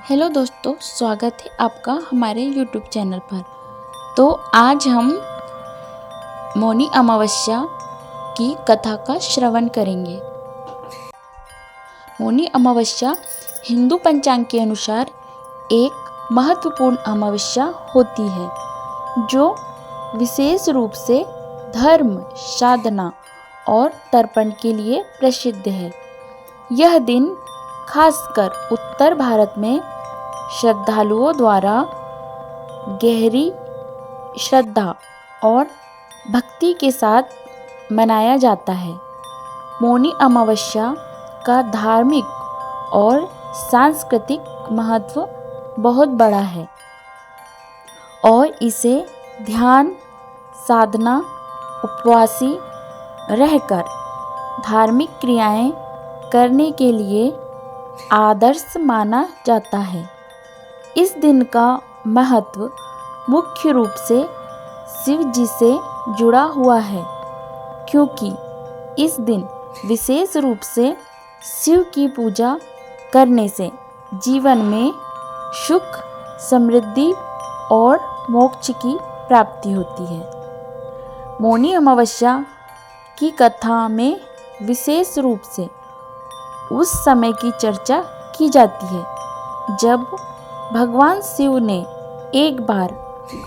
Hello दोस्तों, स्वागत है आपका हमारे यूट्यूब चैनल पर। तो आज हम मौनी अमावस्या की कथा का श्रवण करेंगे। मौनी अमावस्या हिंदू पंचांग के अनुसार एक महत्वपूर्ण अमावस्या होती है जो विशेष रूप से धर्म, साधना और तर्पण के लिए प्रसिद्ध है। यह दिन खासकर उत्तर भारत में श्रद्धालुओं द्वारा गहरी श्रद्धा और भक्ति के साथ मनाया जाता है। मौनी अमावस्या का धार्मिक और सांस्कृतिक महत्व बहुत बड़ा है और इसे ध्यान, साधना, उपवासी रहकर धार्मिक क्रियाएं करने के लिए आदर्श माना जाता है। इस दिन का महत्व मुख्य रूप से शिव जी से जुड़ा हुआ है, क्योंकि इस दिन विशेष रूप से शिव की पूजा करने से जीवन में सुख, समृद्धि और मोक्ष की प्राप्ति होती है। मौनी अमावस्या की कथा में विशेष रूप से उस समय की चर्चा की जाती है जब भगवान शिव ने एक बार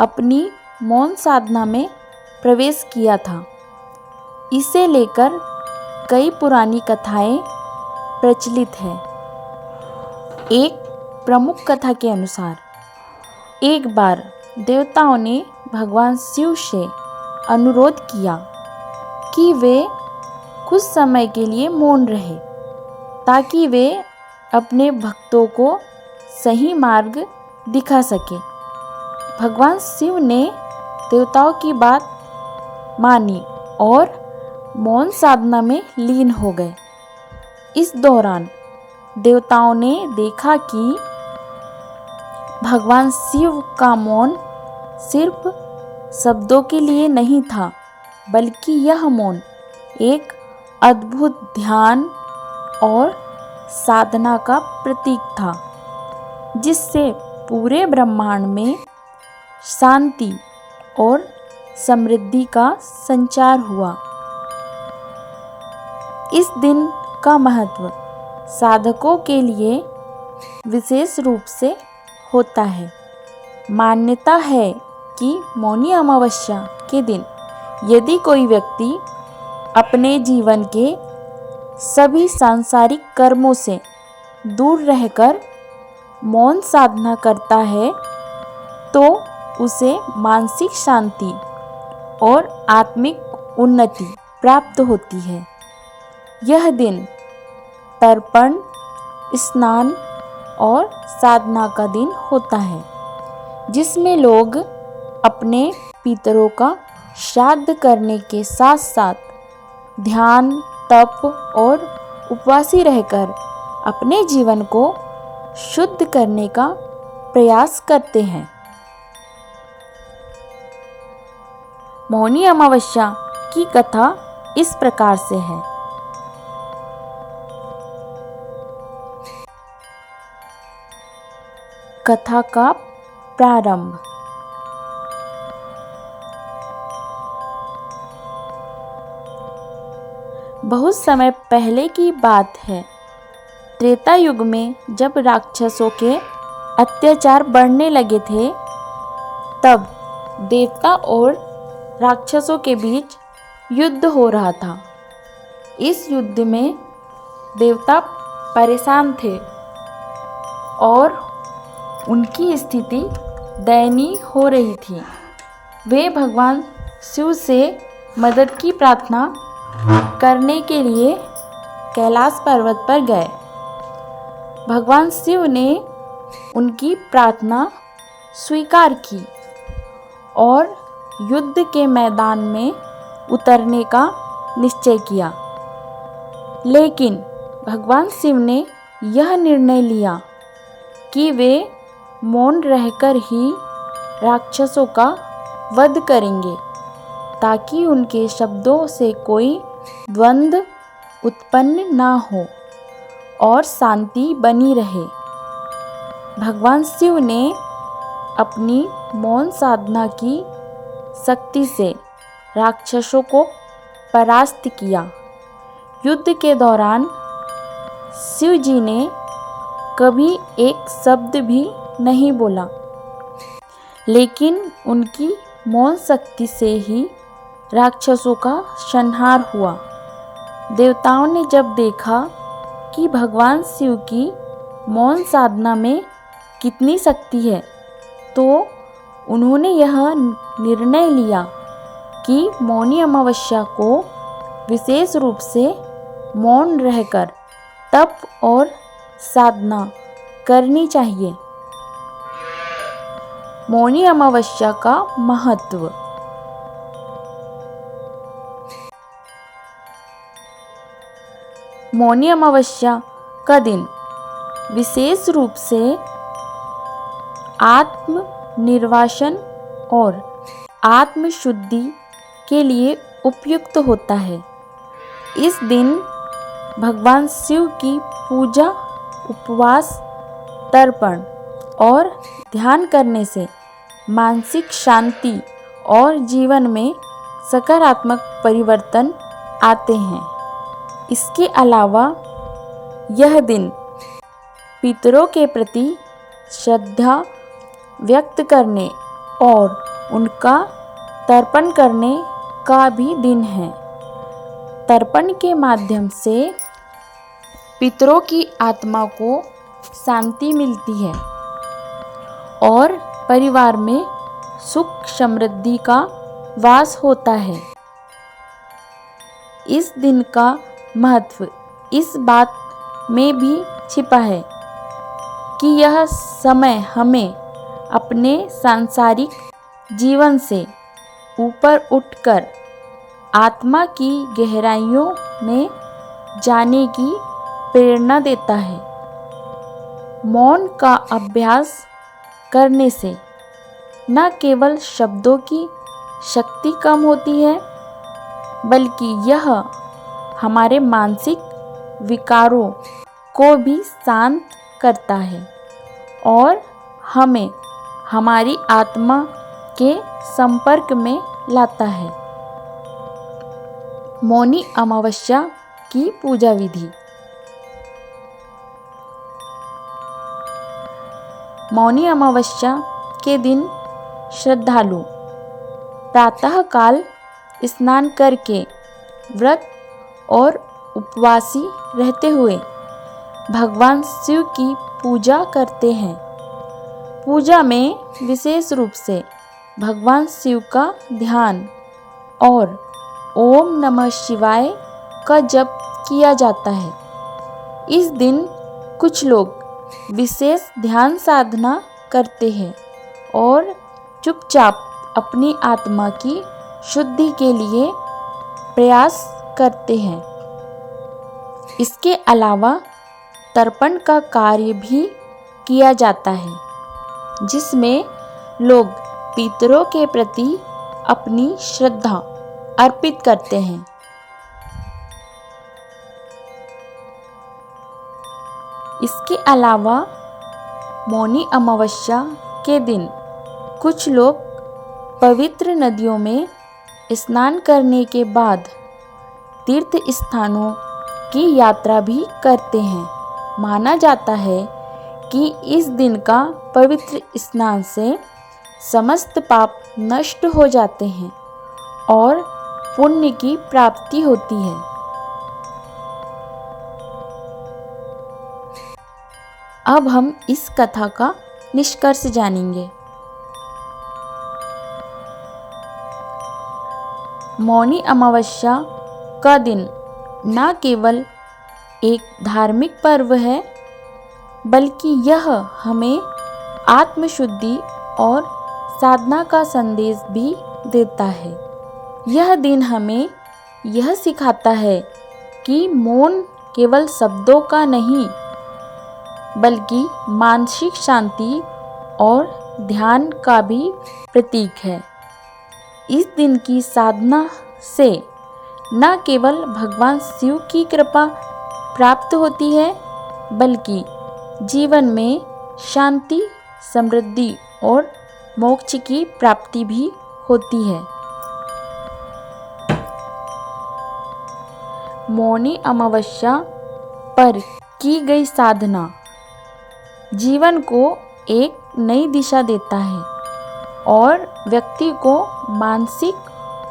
अपनी मौन साधना में प्रवेश किया था। इसे लेकर कई पुरानी कथाएं प्रचलित हैं। एक प्रमुख कथा के अनुसार एक बार देवताओं ने भगवान शिव से अनुरोध किया कि वे कुछ समय के लिए मौन रहे ताकि वे अपने भक्तों को सही मार्ग दिखा सके। भगवान शिव ने देवताओं की बात मानी और मौन साधना में लीन हो गए। इस दौरान देवताओं ने देखा कि भगवान शिव का मौन सिर्फ शब्दों के लिए नहीं था, बल्कि यह मौन एक अद्भुत ध्यान और साधना का प्रतीक था, जिससे पूरे ब्रह्मांड में शांति और समृद्धि का संचार हुआ। इस दिन का महत्व साधकों के लिए विशेष रूप से होता है। मान्यता है कि मौनी अमावस्या के दिन यदि कोई व्यक्ति अपने जीवन के सभी सांसारिक कर्मों से दूर रहकर मौन साधना करता है तो उसे मानसिक शांति और आत्मिक उन्नति प्राप्त होती है। यह दिन तर्पण, स्नान और साधना का दिन होता है, जिसमें लोग अपने पितरों का श्राद्ध करने के साथ साथ ध्यान, तप और उपवासी रहकर अपने जीवन को शुद्ध करने का प्रयास करते हैं। मौनी अमावस्या की कथा इस प्रकार से है। कथा का प्रारंभ। बहुत समय पहले की बात है। त्रेता युग में जब राक्षसों के अत्याचार बढ़ने लगे थे, तब देवता और राक्षसों के बीच युद्ध हो रहा था। इस युद्ध में देवता परेशान थे और उनकी स्थिति दयनीय हो रही थी। वे भगवान शिव से मदद की प्रार्थना करने के लिए कैलाश पर्वत पर गए। भगवान शिव ने उनकी प्रार्थना स्वीकार की और युद्ध के मैदान में उतरने का निश्चय किया। लेकिन भगवान शिव ने यह निर्णय लिया कि वे मौन रहकर ही राक्षसों का वध करेंगे, ताकि उनके शब्दों से कोई द्वंद्व उत्पन्न ना हो और शांति बनी रहे। भगवान शिव ने अपनी मौन साधना की शक्ति से राक्षसों को परास्त किया। युद्ध के दौरान शिव जी ने कभी एक शब्द भी नहीं बोला, लेकिन उनकी मौन शक्ति से ही राक्षसों का संहार हुआ। देवताओं ने जब देखा कि भगवान शिव की मौन साधना में कितनी शक्ति है, तो उन्होंने यह निर्णय लिया कि मौनी अमावस्या को विशेष रूप से मौन रहकर तप और साधना करनी चाहिए। मौनी अमावस्या का महत्व। मौनी अमावस्या का दिन विशेष रूप से आत्म निर्वासन और आत्म शुद्धि के लिए उपयुक्त होता है। इस दिन भगवान शिव की पूजा, उपवास, तर्पण और ध्यान करने से मानसिक शांति और जीवन में सकारात्मक परिवर्तन आते हैं। इसके अलावा यह दिन पितरों के प्रति श्रद्धा व्यक्त करने और उनका तर्पण करने का भी दिन है। तर्पण के माध्यम से पितरों की आत्मा को शांति मिलती है और परिवार में सुख समृद्धि का वास होता है। इस दिन का महत्व इस बात में भी छिपा है कि यह समय हमें अपने सांसारिक जीवन से ऊपर उठकर आत्मा की गहराइयों में जाने की प्रेरणा देता है। मौन का अभ्यास करने से न केवल शब्दों की शक्ति कम होती है, बल्कि यह हमारे मानसिक विकारों को भी शांत करता है और हमें हमारी आत्मा के संपर्क में लाता है। मौनी अमावस्या की पूजा विधि। मौनी अमावस्या के दिन श्रद्धालु प्रातःकाल स्नान करके व्रत और उपवासी रहते हुए भगवान शिव की पूजा करते हैं। पूजा में विशेष रूप से भगवान शिव का ध्यान और ओम नमः शिवाय का जप किया जाता है। इस दिन कुछ लोग विशेष ध्यान साधना करते हैं और चुपचाप अपनी आत्मा की शुद्धि के लिए प्रयास करते हैं। इसके अलावा तर्पण का कार्य भी किया जाता है, जिसमें लोग पितरों के प्रति अपनी श्रद्धा अर्पित करते हैं। इसके अलावा मौनी अमावस्या के दिन कुछ लोग पवित्र नदियों में स्नान करने के बाद तीर्थ स्थानों की यात्रा भी करते हैं। माना जाता है कि इस दिन का पवित्र स्नान से समस्त पाप नष्ट हो जाते हैं और पुण्य की प्राप्ति होती है। अब हम इस कथा का निष्कर्ष जानेंगे। मौनी अमावस्या का दिन न केवल एक धार्मिक पर्व है, बल्कि यह हमें आत्मशुद्धि और साधना का संदेश भी देता है। यह दिन हमें यह सिखाता है कि मौन केवल शब्दों का नहीं, बल्कि मानसिक शांति और ध्यान का भी प्रतीक है। इस दिन की साधना से न केवल भगवान शिव की कृपा प्राप्त होती है, बल्कि जीवन में शांति, समृद्धि और मोक्ष की प्राप्ति भी होती है। मौनी अमावस्या पर की गई साधना जीवन को एक नई दिशा देता है और व्यक्ति को मानसिक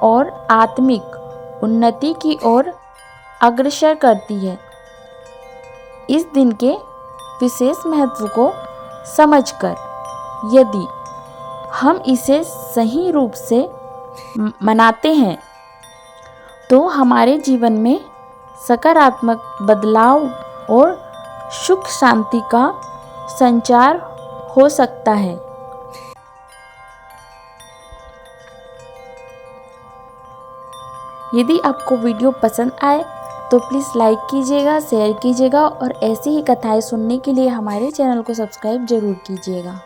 और आत्मिक उन्नति की ओर अग्रसर करती है। इस दिन के विशेष महत्व को समझकर यदि हम इसे सही रूप से मनाते हैं तो हमारे जीवन में सकारात्मक बदलाव और सुख शांति का संचार हो सकता है। यदि आपको वीडियो पसंद आए तो प्लीज़ लाइक कीजिएगा, शेयर कीजिएगा और ऐसी ही कथाएं सुनने के लिए हमारे चैनल को सब्सक्राइब जरूर कीजिएगा।